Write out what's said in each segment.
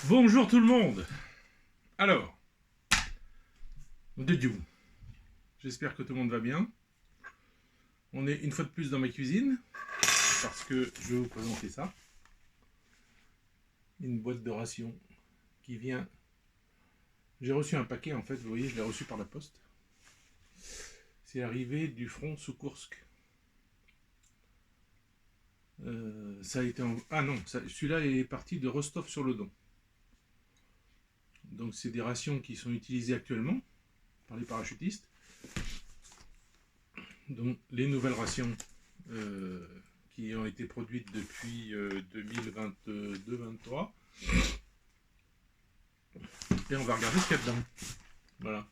Bonjour tout le monde. Alors, de Dieu. J'espère que tout le monde va bien. On est une fois de plus dans ma cuisine parce que je vais vous présenter ça. Une boîte de rations qui vient. J'ai reçu un paquet en fait, vous voyez, je l'ai reçu par la poste. C'est arrivé du front sous Kursk. Ça a été en... Ah non, celui-là est parti de Rostov-sur-le-Don. Donc c'est des rations qui sont utilisées actuellement par les parachutistes. Donc les nouvelles rations qui ont été produites depuis 2022-23. Et on va regarder ce qu'il y a dedans. Voilà.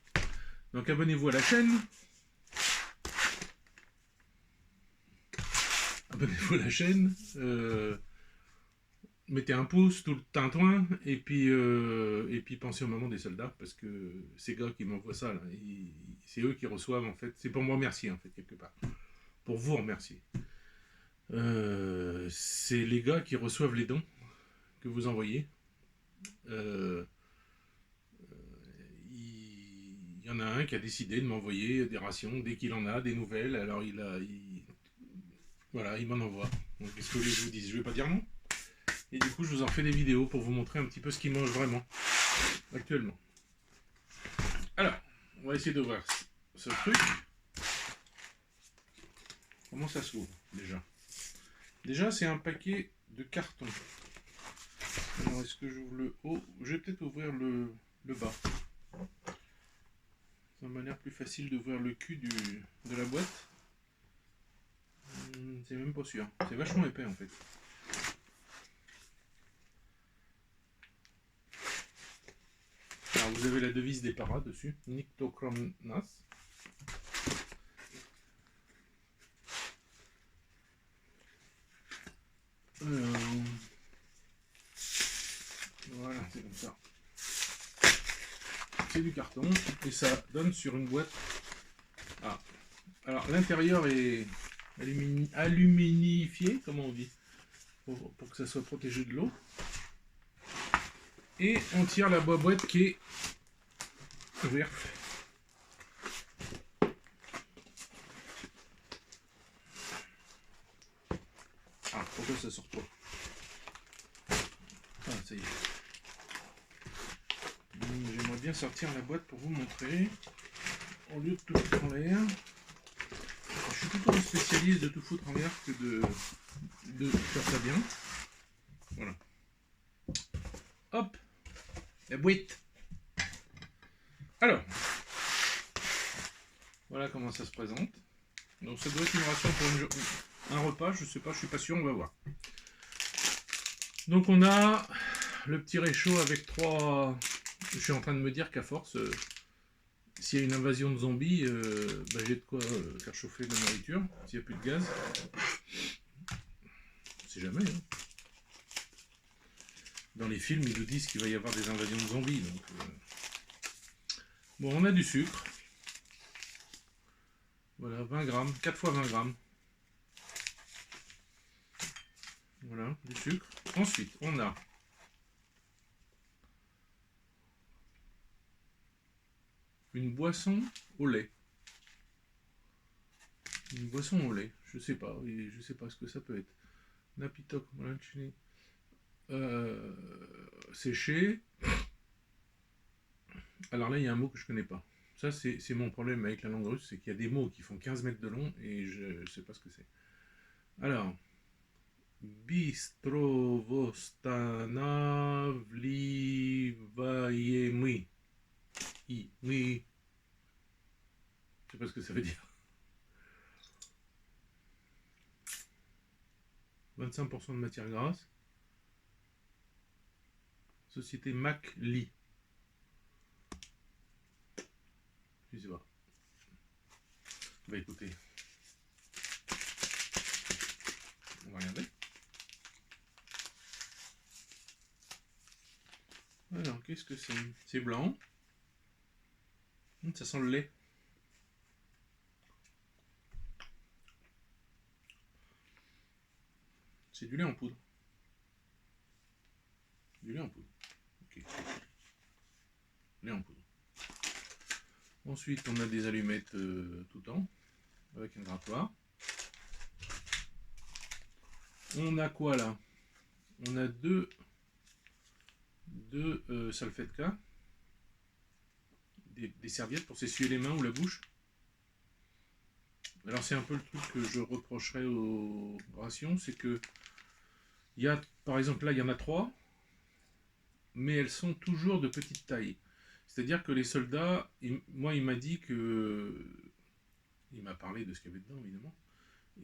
Donc abonnez-vous à la chaîne. Abonnez-vous à la chaîne. Mettez un pouce, tout le tintouin. Et puis pensez au moment des soldats. Parce que ces gars qui m'envoient ça, là, c'est eux qui reçoivent en fait. C'est pour me remercier en fait, quelque part. Pour vous remercier. C'est les gars qui reçoivent les dons que vous envoyez. Il y en a un qui a décidé de m'envoyer des rations dès qu'il en a, des nouvelles. Alors voilà, il m'en envoie. Donc qu'est-ce que je vous dis? Je vais pas dire non. Et du coup, je vous en fais des vidéos pour vous montrer un petit peu ce qu'il mange vraiment actuellement. Alors, on va essayer d'ouvrir ce truc. Comment ça s'ouvre déjà? Déjà, c'est un paquet de carton. Alors, est-ce que j'ouvre le haut? Je vais peut-être ouvrir le bas. Ça m'a l'air plus facile d'ouvrir le cul de la boîte. C'est même pas sûr. C'est vachement épais en fait. Alors vous avez la devise des paras dessus. Nyctochronas. Voilà, c'est comme ça. C'est du carton et ça donne sur une boîte. Ah. Alors l'intérieur est aluminifié, comment on dit, pour que ça soit protégé de l'eau. Et on tire la boîte qui est ouverte. Ah, pourquoi ça sort pas? Ah, ça y est. J'aimerais bien sortir la boîte pour vous montrer, au lieu de tout foutre en l'air. Je suis plutôt un spécialiste de tout foutre en l'air que de faire ça bien. Voilà. Hop, la boîte. Alors, voilà comment ça se présente. Donc ça doit être une ration pour un repas, je sais pas, je suis pas sûr, on va voir. Donc on a le petit réchaud avec 3... Je suis en train de me dire qu'à force, s'il y a une invasion de zombies, j'ai de quoi faire chauffer de la nourriture, s'il n'y a plus de gaz. C'est jamais. Hein. Dans les films, ils nous disent qu'il va y avoir des invasions de zombies. Donc, bon, on a du sucre. Voilà, 20 grammes, 4 fois 20 grammes. Voilà, du sucre. Ensuite, on a une boisson au lait. Une boisson au lait, je sais pas ce que ça peut être. Napitok, séché. Alors là, il y a un mot que je connais pas. Ça, c'est mon problème avec la langue russe, c'est qu'il y a des mots qui font 15 mètres de long et je sais pas ce que c'est. Alors, Bistrovostana-vlivaïemi. Oui. Je sais pas ce que ça veut dire. 25% de matière grasse. Société MacLi. Je sais pas. Bah écoutez. On va regarder. Alors, qu'est-ce que c'est? C'est blanc. Ça sent le lait. C'est du lait en poudre. Du lait en poudre. biscuits. Lait en poudre. Ensuite, on a des allumettes tout temps, avec un grattoir. On a quoi là? On a deux salfettes, des serviettes pour s'essuyer les mains ou la bouche. Alors c'est un peu le truc que je reprocherais aux rations, c'est que il y a, par exemple là il y en a 3, mais elles sont toujours de petite taille. C'est-à-dire que les soldats, moi il m'a dit que, il m'a parlé de ce qu'il y avait dedans évidemment,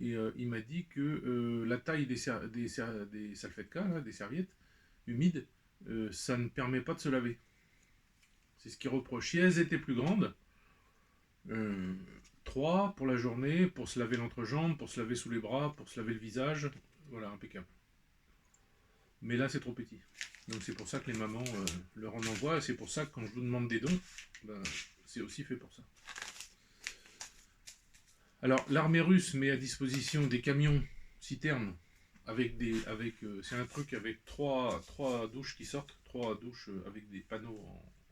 et il m'a dit que la taille des salfettes, là, des serviettes humides, ça ne permet pas de se laver. C'est ce qu'il reproche. Si elles étaient plus grandes, 3 pour la journée, pour se laver l'entrejambe, pour se laver sous les bras, pour se laver le visage, voilà, impeccable. Mais là c'est trop petit. Donc c'est pour ça que les mamans leur en envoient, et c'est pour ça que quand je vous demande des dons, ben, c'est aussi fait pour ça. Alors l'armée russe met à disposition des camions citernes c'est un truc avec 3 douches qui sortent, 3 douches avec des panneaux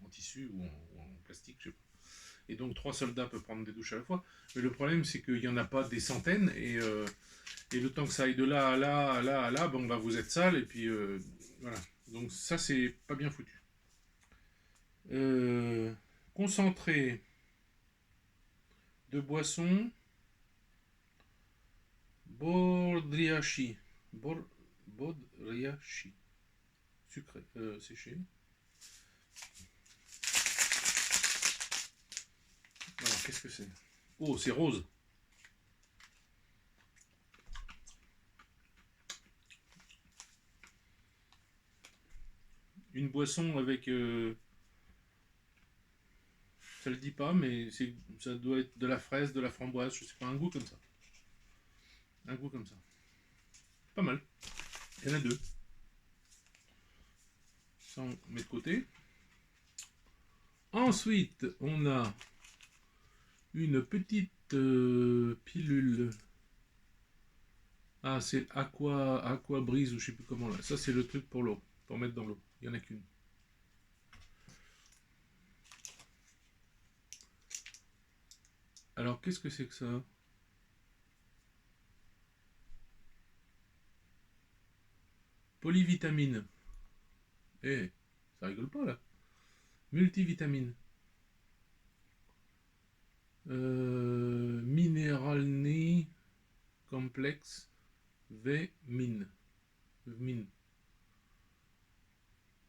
en tissu ou en plastique, je sais pas. Et donc 3 soldats peuvent prendre des douches à la fois. Mais le problème c'est qu'il n'y en a pas des centaines, et le temps que ça aille de là à là, à là, à là, bon bah vous êtes sale, et puis voilà. Donc ça c'est pas bien foutu. Concentré de boissons Bodriachi. Bodriachi. Sucré. Séché. Alors, qu'est-ce que c'est? Oh, c'est rose. Une boisson avec... ça le dit pas, mais ça doit être de la fraise, de la framboise, je sais pas, un goût comme ça. Un goût comme ça. Pas mal. Il y en a 2. Ça, on met de côté. Ensuite, on a une petite pilule. Ah, c'est Aqua Brise ou je sais plus comment là. Ça, c'est le truc pour l'eau, pour mettre dans l'eau. Il n'y en a qu'une. Alors, qu'est-ce que c'est que ça? Polyvitamine. Eh, ça rigole pas là. Multivitamine. Minéralné complexe V mine. Mine.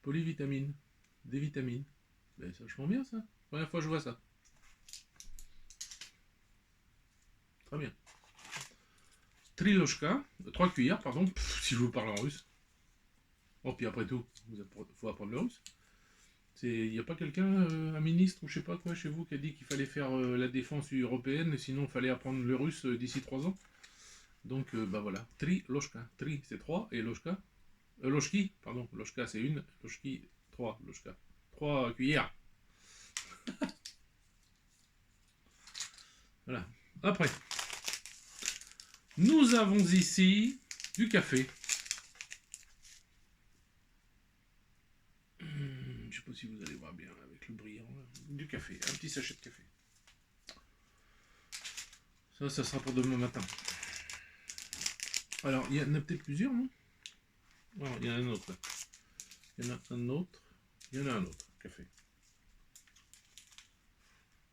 Polyvitamine. Des vitamines. Ben, c'est vachement bien ça. Première fois que je vois ça. Très bien. Triloshka. 3 cuillères, pardon. Si je vous parle en russe. Oh, puis après tout, il faut apprendre le russe. Il n'y a pas quelqu'un, un ministre ou je sais pas quoi chez vous, qui a dit qu'il fallait faire la défense européenne, sinon il fallait apprendre le russe d'ici 3 ans. Donc bah voilà, Loshka. Tri c'est 3 et Loshka. Loshki, pardon, Loshka c'est 1, Loshki 3, Loshka. 3 cuillères. Voilà. Après, nous avons ici du café. Je sais pas si vous allez voir bien avec le brillant. Du café, un petit sachet de café. Ça sera pour demain matin. Alors, il y en a peut-être plusieurs, non? Alors, il y en a un autre. Il y en a un autre. Il y en a un autre, café.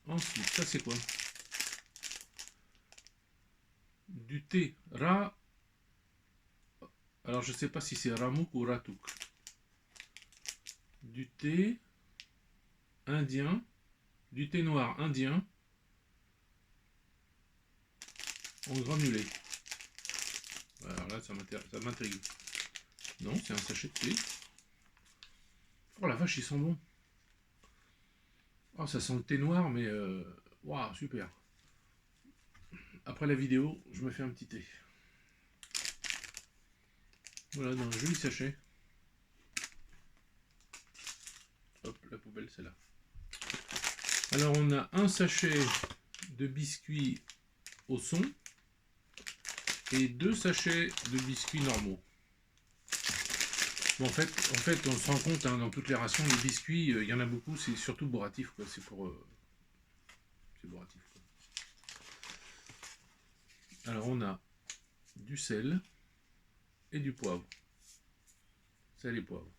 Ensuite, ça c'est quoi? Du thé. Alors, je sais pas si c'est Ramouk ou Ratouk. Du thé indien. Du thé noir indien. En granulé. Alors là, ça m'intrigue. Non, c'est un sachet de thé. Oh la vache, ils sont bons. Oh, ça sent le thé noir, mais... Waouh, super. Après la vidéo, je me fais un petit thé. Voilà, dans un joli sachet. Hop, la poubelle, c'est là. Alors, on a un sachet de biscuits au son et 2 sachets de biscuits normaux. Bon, en fait, on se rend compte hein, dans toutes les rations, les biscuits, il y en a beaucoup, c'est surtout bourratif, quoi. C'est pour. C'est bourratif, quoi. Alors, on a du sel et du poivre. Sel et poivre.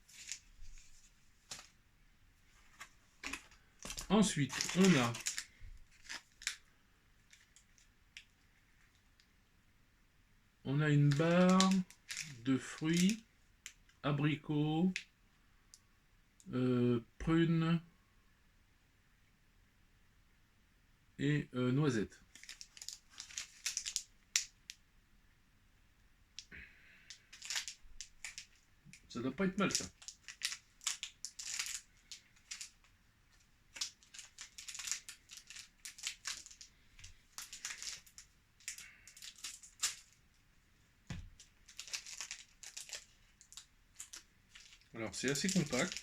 Ensuite, on a une barre de fruits, abricots, prunes et noisettes. Ça doit pas être mal ça. Alors c'est assez compact.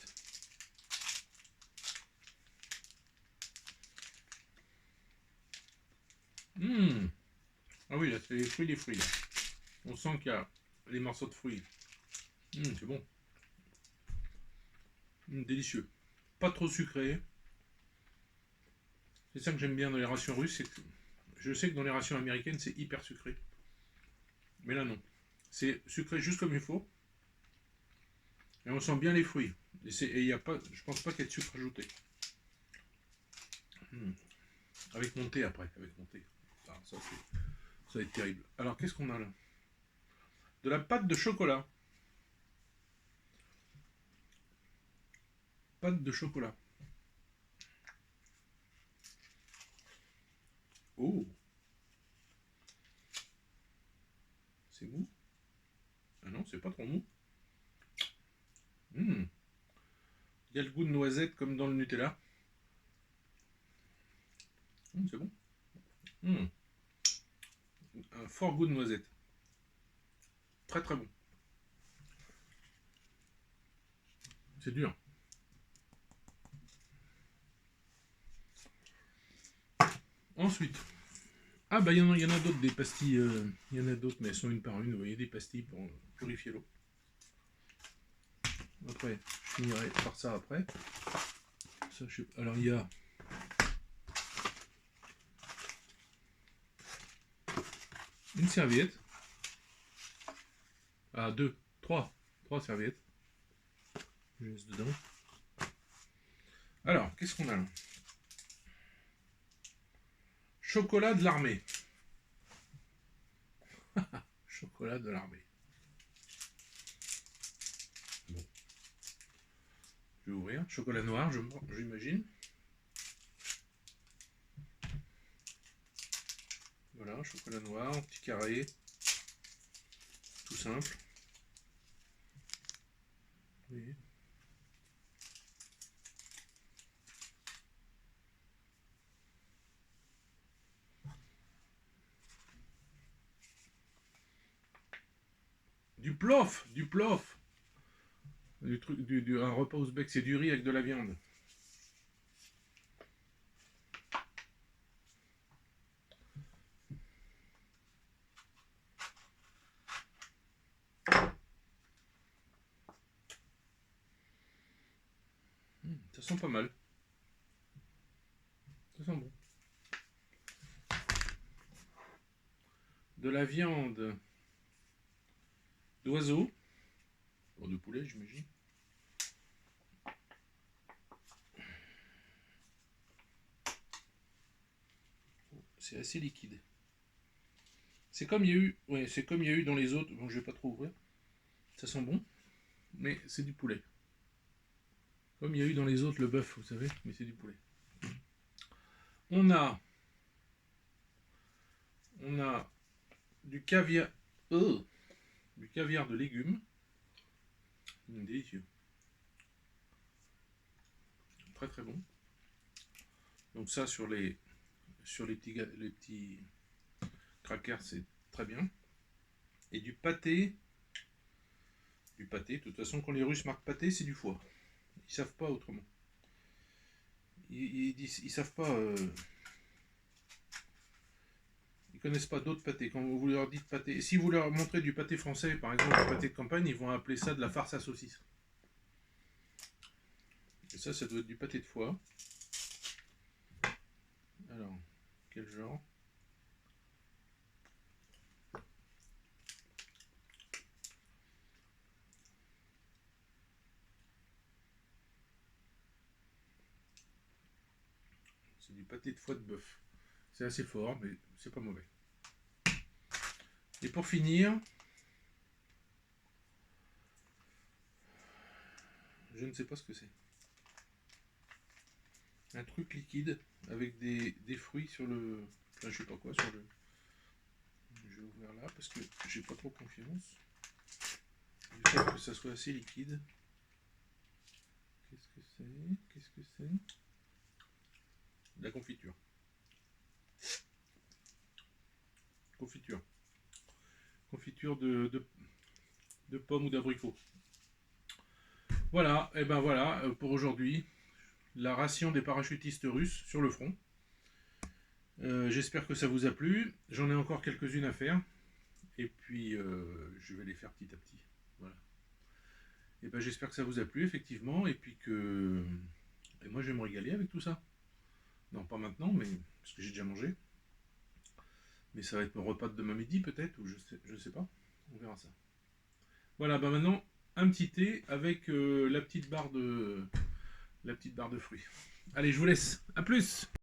Ah oui, là c'est les fruits, là. On sent qu'il y a les morceaux de fruits. C'est bon. Délicieux. Pas trop sucré. C'est ça que j'aime bien dans les rations russes, c'est que je sais que dans les rations américaines c'est hyper sucré. Mais là non. C'est sucré juste comme il faut. Et on sent bien les fruits. Et y a pas, je pense pas qu'il y ait de sucre ajouté. Avec mon thé après, avec mon thé. Ah, ça va être terrible. Alors qu'est-ce qu'on a là? De la pâte de chocolat. Pâte de chocolat. Oh, c'est mou. Ah non, c'est pas trop mou. Il y a le goût de noisette comme dans le Nutella. C'est bon. Un fort goût de noisette. Très très bon. C'est dur. Ensuite. Ah bah il y en a d'autres, des pastilles. Il y en a d'autres, mais elles sont une par une. Vous voyez, des pastilles pour purifier l'eau. Après, je finirai par ça après. Ça, alors il y a une serviette. Ah, trois serviettes. Je laisse dedans. Alors, qu'est-ce qu'on a là? Chocolat de l'armée. Chocolat de l'armée. Bon. Je vais ouvrir. Chocolat noir, j'imagine. Voilà, chocolat noir, petit carré. Tout simple. Oui. Du plof. Du truc, un repas ouzbek, c'est du riz avec de la viande. Ça sent pas mal. Ça sent bon. De la viande d'oiseau. Ou de poulet, j'imagine. C'est assez liquide. C'est comme il y a eu, ouais, c'est comme il y a eu dans les autres. Bon, je vais pas trop ouvrir. Ça sent bon, mais c'est du poulet. Comme il y a eu dans les autres le bœuf, vous savez, mais c'est du poulet. On a du caviar, du caviar de légumes. Délicieux. Très très bon. Donc ça sur les petits crackers, c'est très bien. Et du pâté. Du pâté, de toute façon quand les Russes marquent pâté, c'est du foie. Ils savent pas autrement. Ils savent pas. Ils connaissent pas d'autres pâtés. Quand vous leur dites pâté, et si vous leur montrez du pâté français, par exemple du pâté de campagne, ils vont appeler ça de la farce à saucisse. Et ça doit être du pâté de foie. Alors, quel genre? C'est du pâté de foie de bœuf. C'est assez fort, mais c'est pas mauvais. Et pour finir, je ne sais pas ce que c'est. Un truc liquide avec des fruits sur le... Enfin, je sais pas quoi, sur le... Je vais ouvrir là parce que j'ai pas trop confiance. J'espère que ça soit assez liquide. Qu'est-ce que c'est? Qu'est-ce que c'est? De la confiture. Confiture. Confiture de pommes ou d'abricots. Voilà, et ben voilà pour aujourd'hui. La ration des parachutistes russes sur le front. J'espère que ça vous a plu. J'en ai encore quelques-unes à faire. Et puis, je vais les faire petit à petit. Voilà. Et ben j'espère que ça vous a plu, effectivement. Et puis que... Et moi, je vais me régaler avec tout ça. Non, pas maintenant, mais... Parce que j'ai déjà mangé. Mais ça va être mon repas de demain midi, peut-être. Ou je sais pas. On verra ça. Voilà, ben maintenant, un petit thé avec la petite barre de fruits. Allez, je vous laisse. À plus!